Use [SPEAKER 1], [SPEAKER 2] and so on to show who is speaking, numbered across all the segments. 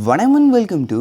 [SPEAKER 1] வணக்கம் welcome to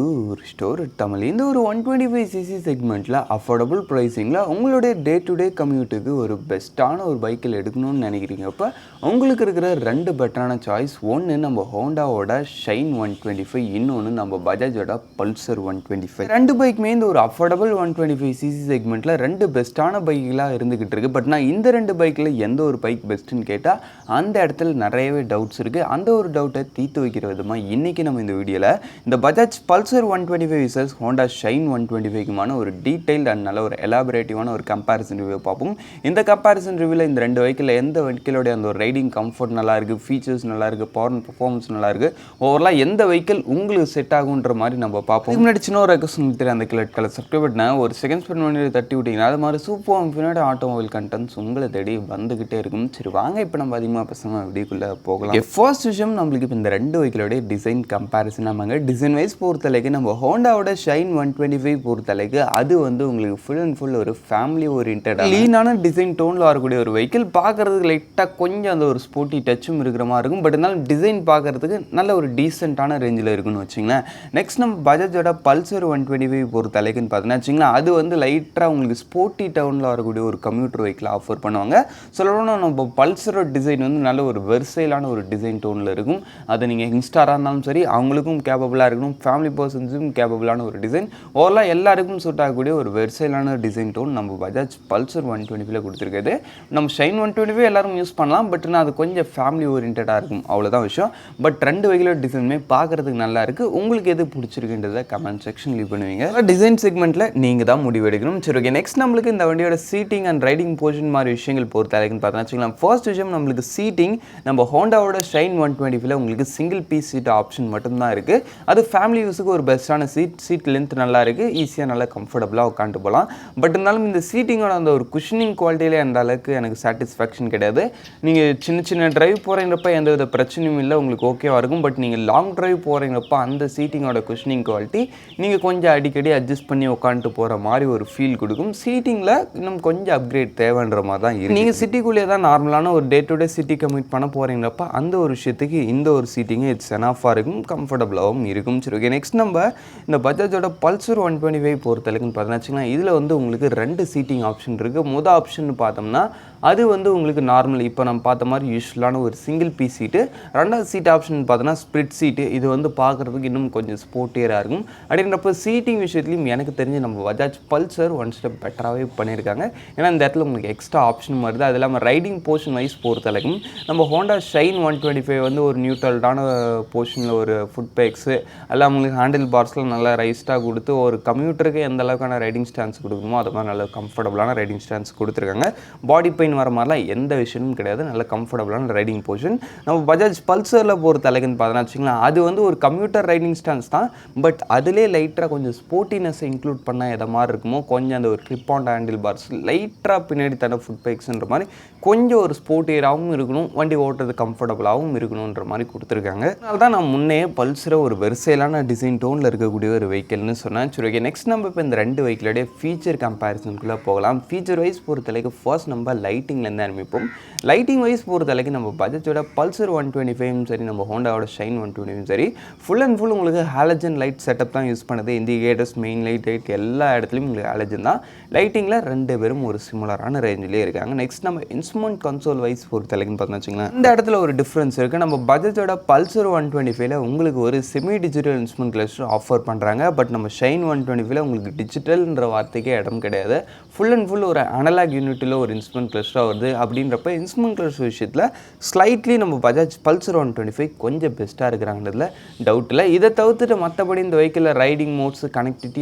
[SPEAKER 1] store Tamil. இந்த ஒரு 125cc செக்மெண்ட்டில் அஃபோர்டபுள் ப்ரைஸிங்கில் உங்களுடைய டே டு டே கம்யூட்டுக்கு ஒரு பெஸ்ட்டான ஒரு பைக்கில் எடுக்கணும்னு நினைக்கிறீங்க. அப்போ உங்களுக்கு இருக்கிற ரெண்டு பெட்டரான சாய்ஸ். ஒன்று நம்ம ஹோண்டாவோட ஷைன் 125, இன்னொன்று நம்ம பஜாஜோட பல்சர் 125. ரெண்டு பைக்குமே இந்த ஒரு அஃபோர்டபுள் 125cc செக்மெண்ட்டில் ரெண்டு பெஸ்ட்டான பைக்கெலாம் இருந்துக்கிட்டு இருக்குது. பட் நான் இந்த ரெண்டு பைக்கில் எந்த ஒரு பைக் பெஸ்ட்டுன்னு கேட்டால் அந்த இடத்துல நிறையவே டவுட்ஸ் இருக்குது. அந்த ஒரு டவுட்டை தீர்த்து வைக்கிற விதமாக இன்றைக்கி நம்ம இந்த வீடியோவில் இந்த Bajaj Pulsar 125 versus Honda Shine 125க்குமான ஒரு டீட்டெயில்ட் அண்ட் நல்ல ஒரு எலாபரேட்டிவான ஒரு கம்பேரிசன் ரிவ்யூ பார்ப்போம். இந்த கம்பேரிசன் ரிவ்யூவில் இந்த ரெண்டு வெஹிக்கிள் எந்த வெஹிக்கிளோடைய அந்த ஒரு ரைடிங் கம்ஃபர்ட் நல்லா இருக்குது, ஃபீச்சர்ஸ் நல்லா இருக்குது, பவர் அண்ட் பர்ஃபார்மன்ஸ் நல்லா இருக்குது, ஓவராலாக எந்த வெஹிக்கிள் உங்களுக்கு செட் ஆகுன்ற மாதிரி நம்ம பார்ப்போம். முன்னாடி சின்ன ஒரு ரெக்வஸ்ட் தெரியும், அந்த கிளட் கலர் சப்ஸ்கிரைப் பண்ண ஒரு செகண்ட் ஸ்பெண்ட் பண்ணி தட்டி விட்டீங்கன்னா அது மாதிரி சூப்பர் இன்ஃபினிட் ஆட்டோமொபைல் கண்டென்ட்ஸ் உங்களை தேடி வந்துகிட்டே இருக்கும். சரி வாங்க இப்போ நம்ம அதிகமாக பசங்க வீடியோக்குள்ளே போகலாம். ஃபர்ஸ்ட் விஷயம் நம்மளுக்கு இப்போ இந்த ரெண்டு வெஹிக்கிளோடைய டிசைன் கம்பேரிசன். நம்ம டிசைன் வைஸ் பொறுத்தலைக்கு நம்ம ஹோண்டாவோட ஷைன் 125 பொறுத்தலைக்கு அது வந்து உங்களுக்கு ஃபுல் அண்ட் ஃபுல் ஒரு ஃபேமிலி ஓரியன்ட் லீனான டிசைன் டோனில் வரக்கூடிய ஒரு வெஹிக்கிள். பார்க்குறதுக்கு லைட்டாக கொஞ்சம் அந்த ஒரு ஸ்போர்ட்டி டச்சும் இருக்கிற மாதிரி இருக்கும். பட் இருந்தாலும் டிசைன் பார்க்குறதுக்கு நல்ல ஒரு டீசெண்டான ரேஞ்சில் இருக்குன்னு வச்சிங்களேன். நெக்ஸ்ட் நம்ம பஜாஜோட பல்சர் 125 பொறுத்தலைக்குன்னு பார்த்தீங்கன்னா வச்சிங்களேன், அது வந்து லைட்டாக உங்களுக்கு ஸ்போர்ட்டி டவுனில் வரக்கூடிய ஒரு கம்யூட்டர் வெஹிக்கிள் ஆஃபர் பண்ணுவாங்க. சொல்லணும்னா நம்ம பல்சரோட டிசைன் வந்து நல்ல ஒரு வெர்சைலான ஒரு டிசைன் டோனில் இருக்கும். அதை நீங்கள் யங்ஸ்டாராக இருந்தாலும் சரி அவங்களுக்கும் கேப்பபிளாக இருக்கணும், ஃபேமிலி பர்சன்ஸுக்கும் கேப்பபிளான ஒரு டிசைன், ஓவராலாக எல்லாருக்கும் சூட் ஆகக்கூடிய ஒரு வெர்சைலான டிசைன் டோன் நம்ம பஜாஜ் பல்சர் 125 கொடுத்துருக்குது. நம்ம ஷைன் 125 எல்லாரும் யூஸ் பண்ணலாம், பட் அது கொஞ்சம் ஃபேமிலி ஓரியன்டாக இருக்கும், அவ்வளோதான் விஷயம். பட் ரெண்டு வெஹிக்கிளோட டிசைனுமே பார்க்குறதுக்கு நல்லா இருக்குது. உங்களுக்கு எது பிடிச்சிருக்குன்றதை கமெண்ட் செக்ஷன் லீவ் பண்ணுவீங்க. டிசைன் செக்மெண்ட்டில் நீங்கள் தான் முடிவு எடுக்கணும். சரி ஓகே, நெக்ஸ்ட் நம்மளுக்கு இந்த வண்டியோட சீட்டிங் அண்ட் ரைடிங் போர்ஷன் மாதிரி விஷயங்கள் பொறுத்தவரைக்கும் பார்த்தோன்னா வச்சுக்கலாம். ஃபர்ஸ்ட் விஷயம் நம்மளுக்கு சீட்டிங். நம்ம ஹோண்டாவோட ஷைன் 125 உங்களுக்கு சிங்கிள் பீஸ் சீட் ஆப்ஷன் மட்டும்தான் இருக்குது. அது ஃபேமிலி யூஸுக்கு ஒரு பெஸ்ட்டான சீட் லென்த் நல்லா இருக்குது, ஈஸியாக நல்லா கம்ஃபர்டபுளாக உட்காந்து போகலாம். பட் இருந்தாலும் இந்த சீட்டிங்கோட அந்த ஒரு குஷனிங் குவாலிட்டியிலே அந்த அளவுக்கு எனக்கு சாட்டிஸ்ஃபேக்ஷன் கிடையாது. நீங்கள் சின்ன சின்ன டிரைவ் போகிறீங்கப்ப எந்த வித பிரச்சனையும் இல்லை, உங்களுக்கு ஓகேவாக இருக்கும். பட் நீங்கள் லாங் டிரைவ் போகிறீங்கப்ப அந்த சீட்டிங்கோட குஷனிங் குவாலிட்டி நீங்கள் கொஞ்சம் அடிக்கடி அட்ஜஸ்ட் பண்ணி உட்காந்துட்டு போகிற மாதிரி ஒரு ஃபீல் கொடுக்கும். சீட்டிங்கில் இன்னும் கொஞ்சம் அப்கிரேட் தேவைன்ற மாதிரி தான் இருக்குது. நீங்கள் சிட்டிக்குள்ளேயே தான் நார்மலான ஒரு டே டு டே சிட்டி கம்யூட் பண்ண போகிறீங்களப்ப அந்த ஒரு விஷயத்துக்கு இந்த ஒரு சீட்டிங்கு இட்ஸ் எனாஃபாக இருக்கும், கம்ஃபர்டபுளாகவும் இருக்கும். சரி ஓகே, நெக்ஸ்ட் நம்ம இந்த பஜாஜோட பல்சர் 125 பொறுத்தளவுக்குன்னு பார்த்தீங்கன்னா இதுல வந்து உங்களுக்கு ரெண்டு சீட்டிங் ஆப்ஷன் இருக்குது. முதல் ஆப்ஷன் பார்த்தோம்னா அது வந்து உங்களுக்கு நார்மல் இப்போ நம்ம பார்த்த மாதிரி யூஸ்வலான ஒரு சிங்கிள் பீஸ் சீட்டு. ரெண்டாவது சீட் ஆப்ஷன் பார்த்தோன்னா ஸ்ப்ளிட் சீட்டு. இது வந்து பார்க்குறதுக்கு இன்னும் கொஞ்சம் ஸ்போர்ட்டியராக இருக்கும். அப்படின்றப்ப சீட்டிங் விஷயத்துலையும் எனக்கு தெரிஞ்சு நம்ம பஜாஜ் பல்சர் ஒன் ஸ்டெப் பெட்டராகவே பண்ணியிருக்காங்க. ஏன்னா இந்த இடத்துல உங்களுக்கு எக்ஸ்ட்ரா ஆப்ஷன் வருது. அது இல்லாமல் ரைடிங் போர்ஷன் வைஸ் பொறுத்தளவுக்கும் நம்ம ஹோண்டா ஷைன் 125 வந்து ஒரு நியூட்ரல்டான போர்ஷனில் ஒரு ஃபுட் பேக்ஸு எல்லாம் உங்களுக்கு ஹேண்டில் பார்ஸ்லாம் நல்லா ரைஸ்டாக கொடுத்து ஒரு கம்யூட்டருக்கு எந்த அளவுக்கான ரைடிங் ஸ்டான்ஸ் கொடுக்கணுமோ அது மாதிரி நல்ல கம்ஃபர்டபுளான ரைடிங் ஸ்டான்ஸ் கொடுத்துருக்காங்க. பாடி பெயின் வர மாதிரிலாம் எந்த விஷயமும் கிடையாது, நல்ல கம்ஃபர்டபுளான ரைடிங் போர்ஷன். நம்ம பஜாஜ் பல்சரில் போகிற தலைக்குன்னு பார்த்தோன்னா வச்சுக்கலாம், அது வந்து ஒரு கம்யூட்டர் ரைடிங் ஸ்டான்ஸ் தான். பட் அதிலே லைட்டாக கொஞ்சம் ஸ்போர்ட்டினஸை இன்க்ளூட் பண்ணால் எதை மாதிரி இருக்குமோ கொஞ்சம் அந்த ஒரு கிளிப் ஆன் ஹேண்டில் பார்ஸ் லைட்டாக பின்னாடி தர ஃபுட் பேக்ஸ்ன்ற மாதிரி கொஞ்சம் ஒரு ஸ்போர்ட்டியராகவும் இருக்கணும், வண்டி ஓட்டுறது கம்ஃபர்டபுளாகவும் இருக்கணுன்ற மாதிரி கொடுத்துருக்காங்க. அதனால தான் நான் முன்னே பல்சரை ஒரு வெர்சைலான டிசைன் டோனில் இருக்கக்கூடிய ஒரு வெஹிக்கிள்னு சொன்னேன். சரி ஓகே, நெக்ஸ்ட் நம்ம இப்போ இந்த ரெண்டு வெஹிக்கிளோடைய ஃபீச்சர் கம்பேரிசனுக்குள்ளே போகலாம். ஃபீச்சர் வைஸ் பொறுத்தளவுக்கு ஃபர்ஸ்ட் நம்ம லைட்டிங்லேருந்து ஆரம்பிப்போம். லைட்டிங் வைஸ் பொறுத்தளவுக்கு நம்ம பஜாஜோட பல்சர் 125 சரி, நம்ம ஹோண்டாவோட ஷைன் 125 சரி, ஃபுல் அண்ட் ஃபுல் உங்களுக்கு ஹாலஜன் லைட் செட்டப் தான் யூஸ் பண்ணுது. இண்டிகேட்டர்ஸ், மெயின் லைட் எல்லா இடத்துலையும் உங்களுக்கு ஹாலஜன் தான். லைட்டிங்கில் ரெண்டு பேரும் ஒரு சிமிலரான ரேஞ்சிலே இருக்காங்க. நெக்ஸ்ட் நம்ம இன்ஸ்ட்ருமெண்ட் கன்சோல் வைஸ் பொறுத்தளவுக்குன்னு பார்த்தோம்னா வச்சுக்கலாம், இந்த இடத்துல ஒரு டிஃப்ரென்ஸ் இருக்குது. நம்ம பஜாஜோட பல்சர் 125 உங்களுக்கு ஒரு semi digital instrument cluster offer பண்ணுறாங்க. பட் நம்ம ஷைன் 125 உங்களுக்கு டிஜிட்டல்ன்ற வார்த்தைக்கே இடம் கிடையாது. ஃபுல் அண்ட் ஃபுல் ஒரு அனலாக் யூனிட்டில் ஒரு இன்ஸ்ட்ருமெண்ட் கிளஸ்டராக வருது. அப்படின்றப்ப இன்ஸ்ட்ருமெண்ட் கிளஸ்டர் விஷயத்தில் ஸ்லைட்லி நம்ம பஜாஜ் பல்சர் 125 கொஞ்சம் பெஸ்ட்டாக இருக்கிறாங்கிறதுல டவுட் இல்லை. இதை தவிர்த்துட்டு மற்றபடி இந்த வெஹிக்கிளில் ரைடிங் மோட்ஸ், கனெக்டிவிட்டி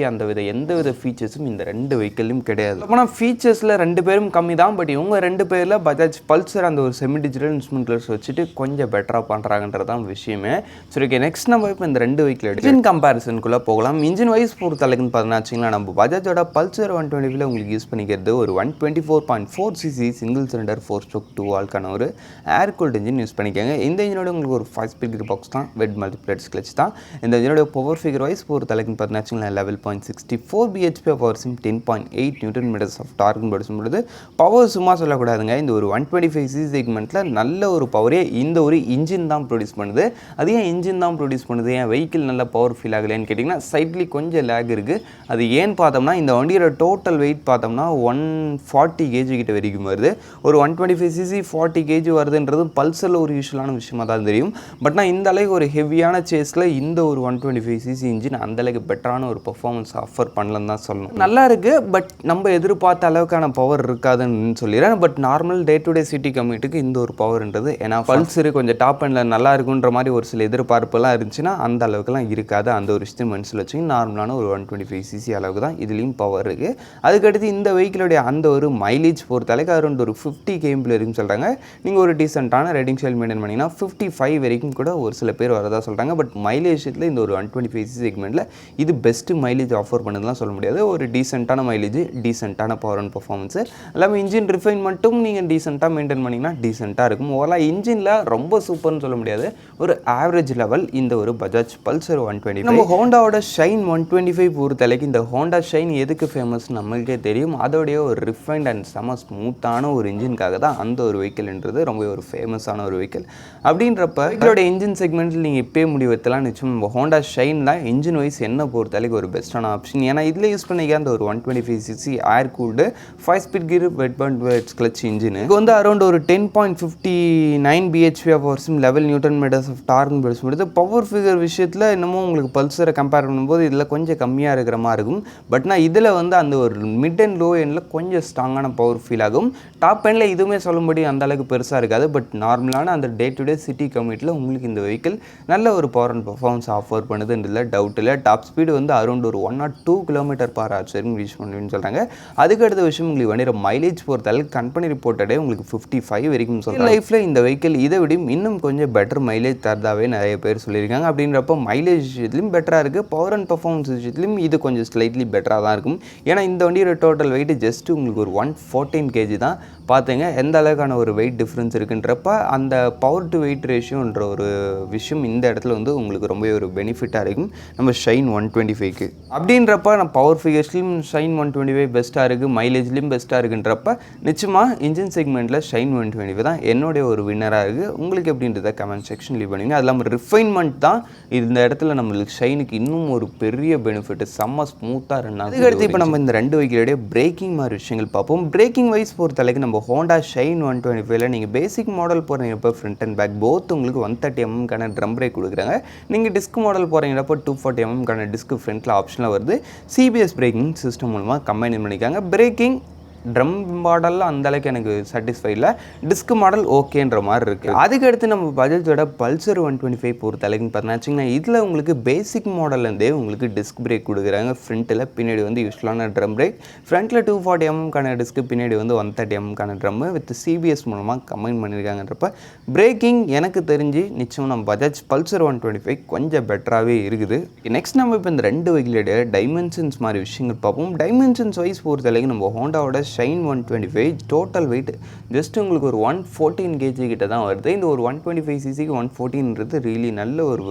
[SPEAKER 1] எந்த வித ஃபீச்சர்ஸும் இந்த ரெண்டு வெஹிக்கிளையும் கிடையாது. ஆனால் ஃபீச்சர்ஸில் ரெண்டு பேரும் கம்மி தான். பட் இவங்க ரெண்டு பேரில் பஜாஜ் பல்சர் அந்த ஒரு செமி டிஜிட்டல் இன்ஸ்ட்ருமெண்ட் கிளஸ்டர் வச்சுட்டு கொஞ்சம் பெட்டராக பண்ணுறாங்கன்றது தான் விஷயமே. சரி ஓகே, நெக்ஸ்ட் நம்ம இப்போ இந்த ரெண்டு வெஹிக்கிள் இன்ஜின் கம்பேரிசனுக்குள்ளே போகலாம். இன்ஜின் வைஸ் பொறுத்தளவுக்குன்னு பார்த்தீங்கன்னா வச்சுங்களா, நம்ம பஜாஜோட பல்சர் 125 உங்களுக்கு யூஸ் பண்ணிக்கிறது ஒரு 124.4cc single cylinder 4-stroke 2-valve ஒரு ஏர் கூல்ட் இன்ஜின் யூஸ் பண்ணிக்கோங்க. இந்த இன்ஜினோட உங்களுக்கு ஒரு 5-speed gear box தான், வெட் மல்டிப்ளேட்ஸ் கிளச் தான். இந்த இன்ஜினோட பவர் ஃபிகர் வைஸ் ஒரு தலைக்குன்னு பார்த்தீங்கன்னா 11.64 bhp பவர் சிம் 10.8 Nm ஆஃப் டார்க் படிச்சும்பொழுது பவர் சும்மா சொல்லக்கூடாதுங்க. இந்த ஒரு 125cc செக்மெண்ட்டில் நல்ல ஒரு பவரே இந்த ஒரு இன்ஜின் தான் ப்ரொடியூஸ் பண்ணுது. அது ஏன் இன்ஜின் தான் ப்ரொடியூஸ் பண்ணுது, ஏன் வெஹிக்கிள் நல்ல பவர் ஃபீல் ஆகலைன்னு கேட்டிங்கன்னா சைட்லி கொஞ்சம் லேக் இருக்குது. அது ஏன்னு பார்த்தோம்னா இந்த வண்டியோட டோட்டல் வெயிட் பார்த்தோம்னா 140 kg கிட்ட வரைக்கும் வருது. ஒரு 125cc 40 kg வருதுன்றது பல்சரில் ஒரு யூஸ்வலான விஷயமாக தான் தெரியும். பட் நான் இந்த அளவுக்கு ஒரு ஹெவியான சேஸில் இந்த ஒரு 125cc இன்ஜின் அந்தளவுக்கு பெட்டரான ஒரு பர்ஃபார்மன்ஸ் ஆஃபர் பண்ணலன்னு தான் சொல்லணும். நல்லா இருக்குது, பட் நம்ம எதிர்பார்த்த அளவுக்கான பவர் இருக்காதுன்னு சொல்லிடுறேன். But normal day to day city கம்யூட்டுக்கு இந்த ஒரு பவர்ன்றது ஏன்னா பல்சரு கொஞ்சம் டாப் எண்டில் நல்லா இருக்குன்ற மாதிரி ஒரு சில எதிர்பார்ப்புலாம் இருந்துச்சுன்னா அந்த அளவுக்குலாம் இருக்காது. அந்த ஒரு விஷயத்தை மனசில் வச்சுங்க நார்மலான ஒரு 125cc அளவுக்கு தான் இதுலேயும் பவர் இருக்குது. அதுக்கடுத்து இந்த வெஹிக்கிளுடைய அந்த ஒரு மைலேஜ் பொறுத்தளவுக்கு அரௌண்ட் ஒரு 50 km இருக்குன்னு சொல்கிறாங்க. நீங்கள் ஒரு டீசெண்டான ரைடிங் ஸ்டைல் மெயின்டைன் பண்ணிங்கன்னா 55 வரைக்கும் கூட ஒரு சில பேர் வரதா சொல்கிறாங்க. பட் மைலேஜ் விஷயத்தில் இந்த ஒரு 125cc செக்மெண்ட்டில் இது பெஸ்ட்டு மைலேஜ் ஆஃபர் பண்ணதுலாம் சொல்ல முடியாது. ஒரு டீசெண்டான மைலேஜ், டீசெண்டான பவர் அண்ட் பர்ஃபார்மன்ஸு எல்லாமே இன்ஜின் ரிஃபைன் மட்டும் நீங்கள் டீசெண்டாக மெயின்டைன் பண்ணிங்கன்னா டீசெண்டாக இருக்கும். ஓவரால் இன்ஜினில் ரொம்ப சூப்பர்னு சொல்ல முடியாது, ஒரு ஆவரேஜ் லெவல் இந்த ஒரு பஜாஜ் பல்சர் 125. நம்ம ஹோண்டாவோட ஷைன் 125 பொறுத்தளவுக்கு இந்த ஹோண்டா ஷைன் எதுக்கு ஃபேமஸ் நம்மளுக்கே தெரியும். அதோடைய ஒரு ரிஃபைன்ட் அண்ட் செம ஸ்மூத்தான ஒரு இன்ஜினுக்காக தான் அந்த ஒரு வெஹிக்கிள்ன்றது ரொம்ப ஒரு ஃபேமஸான ஒரு வெஹிக்கிள். அப்படின்றப்ப இதோட இன்ஜின் செக்மெண்ட்டில் நீங்கள் இப்போயே முடிவெடுத்தலாம். நிச்சயம் நம்ம ஹோண்டா ஷைன் தான் இன்ஜின் வைஸ் என்ன பொறுத்தளவுக்கு ஒரு பெஸ்ட்டான ஆப்ஷன். ஏன்னா இதில் யூஸ் பண்ணிக்க அந்த ஒரு 125cc air cooled 5-speed gear wet multiplates clutch engine இது வந்து அரௌண்ட் ஒரு 10.59 bhp பவர் சிம் 11 Nm ஆஃப் டார்க் படிச்சும்பொழுது பவர் ஃபிகர் விஷயத்தில் இன்னமும் உங்களுக்கு பல்சரை கம்பேர் பண்ணும்போது இதில் கொஞ்சம் கம்மியாக இருக்கிற மாதிரி இருக்கும். பட் நான் இதில் வந்து அந்த ஒரு மிட் அண்ட் லோ எண்டில் கொஞ்சம் ஸ்ட்ராங்கான பவர் ஃபீல் ஆகும். டாப் எண்டில் இதுவுமே சொல்லும்படி அந்த அளவுக்கு பெருசாக இருக்காது. பட் நார்மலான அந்த டே டு டே சிட்டி கம்யூட்டில் உங்களுக்கு இந்த வெஹிக்கிள் நல்ல ஒரு பவர் அண்ட் பர்ஃபார்மன்ஸ் ஆஃபர் பண்ணுதுன்றதுல டவுட் இல்லை. டாப் ஸ்பீடு வந்து அரௌண்ட் ஒரு 102 km/h வரைக்கும் ரீச் பண்ணுன்னு சொல்கிறாங்க. அதுக்கு அடுத்த விஷயம் உங்களுக்கு வண்டியோட மைலேஜ் பொறுத்தளவுக்கு கம்பெனி ரிப்போர்ட்டடே உங்களுக்கு 55 வரைக்கும் சொல்கிறாங்க. லைஃப்பில் இந்த வெஹிக்கிள் இதை விட இன்னும் கொஞ்சம் பெட்டர் மைலேஜ் தரதாவே நிறைய பேர் சொல்லியிருக்காங்க. அப்படின்றப்ப மைலேஜ் விஷயத்துலையும் பெட்டராக இருக்குது, பவர் அண்ட் பர்ஃபார்மன்ஸ் விஷயத்துலையும் இது கொஞ்சம் ஸ்லைட்லி பெட்டராக தான் இருக்கும். ஏன்னா இந்த வண்டியோட டோட்டல் வெயிட் ஜஸ்ட் உங்களுக்கு ஒரு 114 kg தான். பார்த்துங்க எந்த அளவுக்கான ஒரு வெயிட் டிஃப்ரென்ஸ் இருக்குன்றப்ப அந்த பவர் டு வெயிட் ரேஷியோன்ற ஒரு விஷயம் இந்த இடத்துல வந்து உங்களுக்கு ரொம்ப ஒரு பெனிஃபிட்டாக இருக்கும் நம்ம ஷைன் 125க்கு. அப்படின்றப்ப நம்ம பவர் ஃபிகர்ஸ்லையும் ஷைன் 125 பெஸ்ட்டாக இருக்குது, மைலேஜ்லையும் பெஸ்ட்டாக இருக்குன்றப்ப நிச்சயமாக இன்ஜின் செக்மெண்ட்டில் ஷைன் 125 தான் என்னுடைய ஒரு வின்னராக இருக்குது. உங்களுக்கு எப்படின்றத கமெண்ட் செக்ஷன் லீவ் பண்ணுவீங்க. அது இல்லாமல் ரிஃபைன்மெண்ட் தான் இந்த இடத்துல நம்மளுக்கு ஷைனுக்கு இன்னும் ஒரு பெரிய பெனிஃபிட், செம்ம ஸ்மூத்தாக ரன் ஆகும். அதுக்கடுத்து இப்போ நம்ம இந்த ரெண்டு வெஹிக்கிளுடைய பிரேக்கிங் மாதிரி விஷயங்கள் பார்ப்போம். பிரேக்கிங் வைஸ் பொறுத்தளவுக்கு நம்ம ஹோண்டா ஷைன் 125ல நீங்கள் பேசிக் மாடல் போகிறீங்கப்போ ஃப்ரண்ட் அண்ட் பேக் போத் உங்களுக்கு 130 mm ட்ரம் பிரேக் கொடுக்குறாங்க. நீங்கள் டிஸ்க் மாடல் போகிறீங்கப்போ 240 mm டிஸ்க் ஃப்ரண்ட்டில் ஆப்ஷனில் வருது. சிபிஎஸ் பிரேக்கிங் சிஸ்டம் மூலமாக கம்பைன் பண்ணிக்காங்க. பிரேக்கிங் ட்ரம் மாடலில் அந்தளவுக்கு எனக்கு சாட்டிஸ்ஃபை இல்லை, டிஸ்க் மாடல் ஓகேன்ற மாதிரி இருக்குது. அதுக்கடுத்து நம்ம பஜாஜோட பல்சர் 125 பொறுத்தளவுக்கு பார்த்தீங்கன்னா இதில் உங்களுக்கு பேசிக் மாடல்லேருந்தே உங்களுக்கு டிஸ்க் பிரேக் கொடுக்குறாங்க. ஃப்ரண்ட்டில் பின்னாடி வந்து யூஸ்வலான ட்ரம் பிரேக், ஃப்ரண்ட்டில் 240 mm டிஸ்க்கு, பின்னாடி வந்து 130 mm ட்ரம்மு வித் சிபிஎஸ் மூலமாக கம்பைன் பண்ணியிருக்காங்கன்றப்ப பிரேக்கிங் எனக்கு தெரிஞ்சு நிச்சயம் நம்ம பஜாஜ் பல்சர் 125 கொஞ்சம் பெட்டராகவே இருக்குது. நெக்ஸ்ட் நம்ம இப்போ இந்த ரெண்டு வெஹிக்கிளுடைய டைமென்ஷன்ஸ் மாதிரி விஷயங்கள் பார்ப்போம். டைமென்ஷன்ஸ் வைஸ் பொறுத்தளவுக்கு நம்ம ஹோண்டாவோட ஷைன் 125 டோட்டல் வெயிட் ஜஸ்ட் உங்களுக்கு ஒரு 114 kg கிட்ட தான் வருது. இந்த ஒரு 125cc 114ன்றது ரியலி நல்ல ஒரு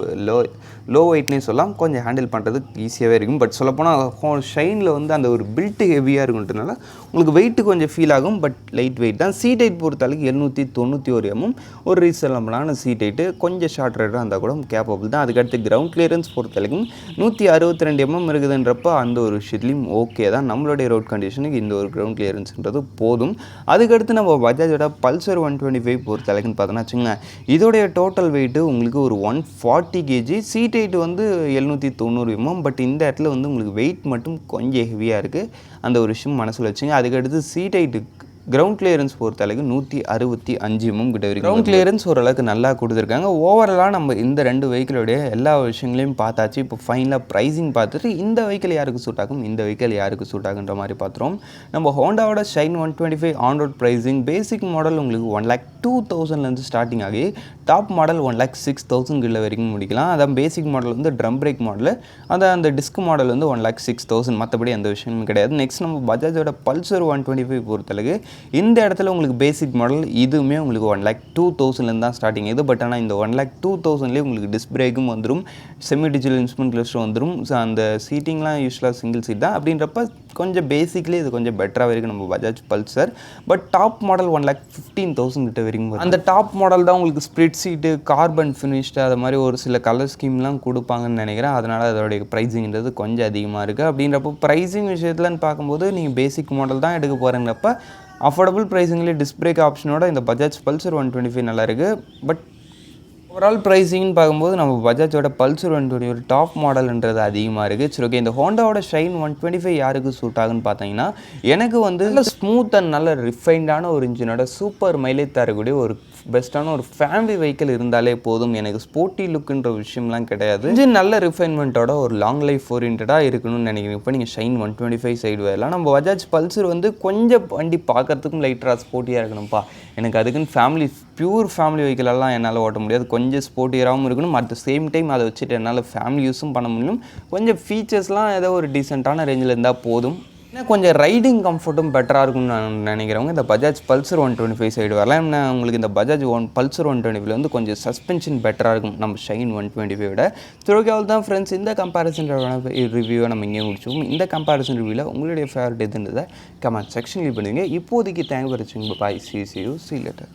[SPEAKER 1] லோ வெயிட்னே சொல்லலாம். கொஞ்சம் ஹேண்டில் பண்ணுறதுக்கு ஈஸியாகவே இருக்கும். பட் சொல்லப்போனால் ஷைனில் வந்து அந்த ஒரு பில்ட்டு ஹெவியாக இருக்குன்றதுனால உங்களுக்கு வெயிட்டு கொஞ்சம் ஃபீல் ஆகும். பட் லைட் வெயிட் தான். சீட் ஹைட் பொறுத்தளவுக்கு 291 mm ஒரு ரீசனபிளான சீட் ஹைட்டு, கொஞ்சம் ஷார்ட் ரைடராக இருந்தால் கூட கேப்பபிள் தான். அதுக்கடுத்து கிரவுண்ட் கிளியரன்ஸ் பொறுத்தளவுக்கும் 162 mm இருக்குதுன்றப்ப அந்த ஒரு விஷயத்துலையும் ஓகே தான். நம்மளுடைய ரோட் கண்டிஷனுக்கு இந்த ஒரு கிரவுண்ட் கிளியரன்ஸ்ன்றது போதும். அதுக்கடுத்து நம்ம பஜாஜோட பல்சர் 125 பொறுத்தளவுக்குன்னு பார்த்தோன்னா வச்சுங்க இதோடைய டோட்டல் வெயிட்டு உங்களுக்கு ஒரு 140 kg, சீட் ஹைட் வந்து 790 mm. பட் இந்த இடத்துல வந்து உங்களுக்கு வெயிட் மட்டும் கொஞ்சம் ஹெவியாக இருக்குது, அந்த ஒரு விஷயம் மனசில் வச்சுங்க. அதுக்கடுத்து சீட் ஹைட்டு கிரவுண்ட் கிளியரன்ஸ் பொறுத்தளவுக்கு 165 mm கிட்ட வரைக்கும் கிரவுண்ட் கிளியரன்ஸ் ஓரளவுக்கு நல்லா கொடுத்துருக்காங்க. ஓவராலாக நம்ம இந்த ரெண்டு வெஹிக்கிளுடைய எல்லா விஷயங்களையும் பார்த்தாச்சு. இப்போ ஃபைனலாக ப்ரைஸிங் பார்த்துட்டு இந்த வெஹிக்கிள் யாருக்கு சூட் ஆகும், இந்த வெஹிக்கிள் யாருக்கு சூட் ஆகுன்ற மாதிரி பார்த்துருவோம். நம்ம ஹோண்டாவோட Shine 125 on road pricing basic model உங்களுக்கு 1,02,000 ஸ்டார்டிங் ஆகி டாப் மாடல் 1,06,000 கிட்ட வரைக்கும் முடிக்கலாம். அதான் பேசிக் மாடல் வந்து ட்ரம் பிரேக் மாடலு, அதான் அந்த டிஸ்க் மாடல் வந்து 1,06,000. மற்றபடி எந்த விஷயமும் கிடையாது. நெக்ஸ்ட் நம்ம பஜாஜோட பல்சர் 125 பொறுத்தளவுக்கு இந்த இடத்துல உங்களுக்கு பேசிக் மாடல் இதுவுமே உங்களுக்கு 1,02,000 தான் ஸ்டார்டிங் இது. பட் ஆனால் இந்த 1,02,000லேயே உங்களுக்கு டிஸ்க் பிரேக்கும் வந்துடும், செமி டிஜிட்டல் இன்ஸ்ட்ருமெண்ட் கிளஸ்டர் வந்துடும். ஸோ அந்த சீட்டிங்லாம் யூஸ்வலாக சிங்கிள் சீட் தான். அப்படின்றப்ப கொஞ்சம் பேசிக்லி இது கொஞ்சம் பெட்டராக இருக்குது நம்ம Bajaj Pulsar. But top model 1,15,000 கிட்ட வரைக்கும் வரும். அந்த டாப் மாடல் தான் உங்களுக்கு ஸ்ப்ளிட் சீட்டு, கார்பன் ஃபினிஷ்டு, அது மாதிரி ஒரு சில கலர் ஸ்கீம்லாம் கொடுப்பாங்கன்னு நினைக்கிறேன். அதனால் அதோடைய ப்ரைஸிங்கிறது கொஞ்சம் அதிகமாக இருக்குது. அப்படின்றப்போ ப்ரைஸிங் விஷயத்துலன்னு பார்க்கும்போது நீங்கள் பேசிக் மாடல் தான் எடுக்க போகிறீங்கப்ப அஃபோர்டபுள் ப்ரைஸிங்லேயே டிஸ்க் பிரேக் ஆப்ஷனோட இந்த பஜாஜ் பல்சர் 125 நல்லா இருக்குது. பட் ஓவரால் ப்ரைஸிங்னு பார்க்கும்போது நம்ம பஜாஜோட பல்சர் 120 ஒரு டாப் மாடல்ன்றது அதிகமாக இருக்குது. சரி, ஓகே. இந்த ஹோண்டாவோட ஷைன் 125 யாருக்கு சூட் ஆகுன்னு பார்த்தீங்கன்னா, எனக்கு வந்து நல்ல ஸ்மூத் அண்ட் நல்ல ரிஃபைண்டான ஒரு இன்ஜினோட சூப்பர் மைலேஜ் தரக்கூடிய ஒரு பெஸ்ட்டான ஒரு ஃபேமிலி வெஹிக்கிள் இருந்தாலே போதும். எனக்கு ஸ்போர்ட்டி லுக்குன்ற விஷயம்லாம் கிடையாது. இன்ஜின் நல்ல ரிஃபைன்மெண்ட்டோட ஒரு லாங் லைஃப் ஓரியன்டாக இருக்கணும்னு நினைக்கிறேன். இப்போ நீங்கள் ஷைன் 125 சைடு வரலாம். நம்ம பஜாஜ் பல்சர் வந்து கொஞ்சம் வண்டி பார்க்குறதுக்கும் லைட்டராக ஸ்போர்ட்டியாக இருக்கணும்ப்பா, எனக்கு அதுக்குன்னு பியூர் ஃபேமிலி வெஹிக்கிளெல்லாம் என்னால் ஓட்ட முடியாது. கொஞ்சம் ஸ்போர்ட்டியராகவும் இருக்கணும், அட் த சேம் டைம் அதை வச்சுட்டு என்னால் ஃபேமிலி யூஸும் பண்ண முடியும். கொஞ்சம் ஃபீச்சர்ஸ்லாம் ஏதோ ஒரு டீசெண்டான ரேஞ்சில் இருந்தால் போதும். ஏன்னா கொஞ்சம் ரைடிங் கம்ஃபர்ட்டும் பெட்டராக இருக்கும்னு நான் நினைக்கிறவங்க இந்த பஜாஜ் பல்சர் 125 சைடு வரலாம். ஏன்னா உங்களுக்கு இந்த பஜாஜ் பல்சர் 125 வந்து கொஞ்சம் சஸ்பென்ஷன் பெட்டராக இருக்கும் நம்ம ஷைன் 125 விட. துறைக்காவல் தான் ஃப்ரெண்ட்ஸ், இந்த கம்பேரிசன் ரிவ்யூவை நம்ம இங்கே முடிச்சோம். இந்த கம்பேரிசன் ரிவ்யூவில் உங்களுடைய ஃபேவரட் எதுன்றதை கமெண்ட் செக்ஷன் லீவ் பண்ணுவீங்க. இப்போதைக்கு தேங்க் வச்சுங்க. பாய், சி யூ சி லேட்டர்.